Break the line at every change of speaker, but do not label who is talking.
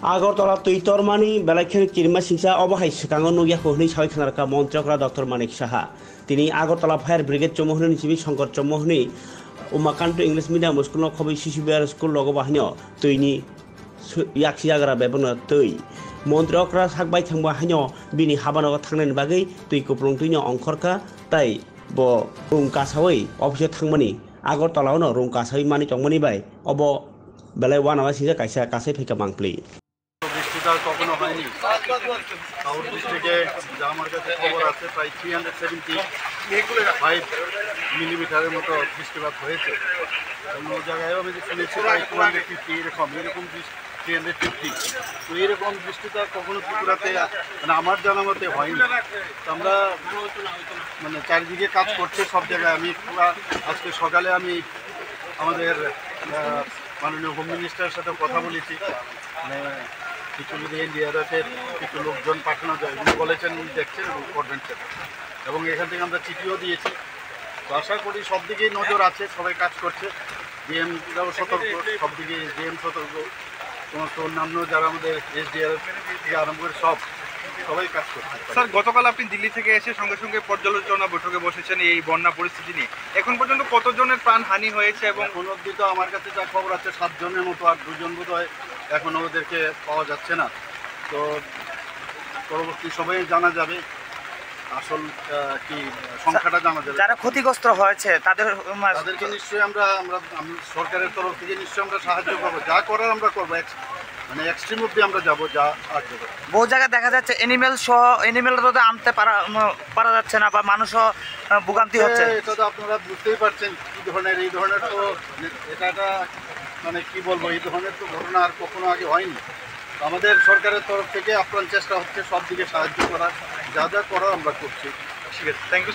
আগরতলা তৈতরমানি বেলাইখান কিরমা সিংসা অবহাই সিকাঙ্গ নুগিয়া কোহনি সাবাই খানারকা মন্ত্রকরা ডক্টর মানিক সাহা তিনি Agartala fire brigade Chowmuhani নিচিবি Shankar Chowmuhani Umakanta English medium school খবি শিশু বিহার স্কুল লগ বাহিনী তৈনি ইয়াকসি জাগ্রা বেবনা তৈ মন্ত্রকরা সাকবাই থাকবা হাইন বিনি হাবানগ থাंनायनि बागै তৈ কুপ্রং তৈনি অংখরকা তাই ব রুং কাসাওই অফিসে থাকমানি আগরতলাওনো রুং কাসাওই মানি চংমানি বাই অব বেলায় ওয়ানাবা সিংসা কাইসা কাছে ফেকা মাংপ্লি
বৃষ্টিটা কখনো হয়নি। সাউথ ডিস্ট্রিক্টে যা আমার কাছে খবর আছে প্রায় 375 মিলিমিটারের মতো বৃষ্টিপাত হয়েছে। অন্য জায়গায়ও আমি শুনেছি প্রায় 250 এরকম 350। তো এরকম বৃষ্টিটা কখনো ত্রিপুরাতে মানে আমার জানা মতে হয়নি। তো আমরা মানে চারিদিকে কাজ করছে সব জায়গায়। আমি আজকে সকালে আমি আমাদের মাননীয় হোম মিনিস্টারের সাথে কথা বলেছি, মানে কিছু যদি এনডিআরএফের কিছু লোকজন পাঠানো যায় উনি বলেছেন, উনি দেখছেন এবং করবেন সেটা। এবং এখান থেকে আমরা চিঠিও দিয়েছি। তো আশা করি সব দিকেই নজর আছে, সবাই কাজ করছে। ডিএমরাও সতর্ক, সব দিকে ডিএম সতর্ক, সমস্ত অন্যান্য যারা আমাদের এসডিআরএফ থেকে আরম্ভ করে সবাই কাজ করছে।
স্যার, গতকাল আপনি দিল্লি থেকে এসে সঙ্গে সঙ্গে পর্যালোচনা বৈঠকে বসেছেন এই বন্যা পরিস্থিতি নিয়ে। এখন পর্যন্ত কতজনের প্রাণহানি হয়েছে? এবং
এখন অবধি তো আমার কাছে যা খবর আছে 7 জনের মতো, আর 2 জন বোধ হয় এখনও ওদেরকে পাওয়া যাচ্ছে না। তো পরবর্তী সময়ে জানা যাবে আসল কি সংখ্যাটা জানা যাবে।
যারা ক্ষতিগ্রস্ত হয়েছে
তাদেরকে নিশ্চয়ই আমরা সরকারের তরফ থেকে নিশ্চয়ই আমরা সাহায্য করবো। যা করার আমরা করবো, মানে এক্সট্রিম অব্দি আমরা যাবো, যা সাহায্য করবো।
বহু জায়গায় দেখা যাচ্ছে এনিমেল তো আনতে পারা যাচ্ছে না, বা মানুষও ভোগান্তি হচ্ছে।
এটা তো আপনারা বুঝতেই পারছেন কি ধরনের, এই ধরনের তো এটা মানে কি বলবো, এই ধরনের তো ঘটনা আর কখনো আগে হয়নি। আমাদের সরকারের তরফ থেকে আপ্রাণ চেষ্টা হচ্ছে সব দিকে সাহায্য করার, যা যা করার আমরা করছি।
ঠিক আছে, থ্যাংক ইউ।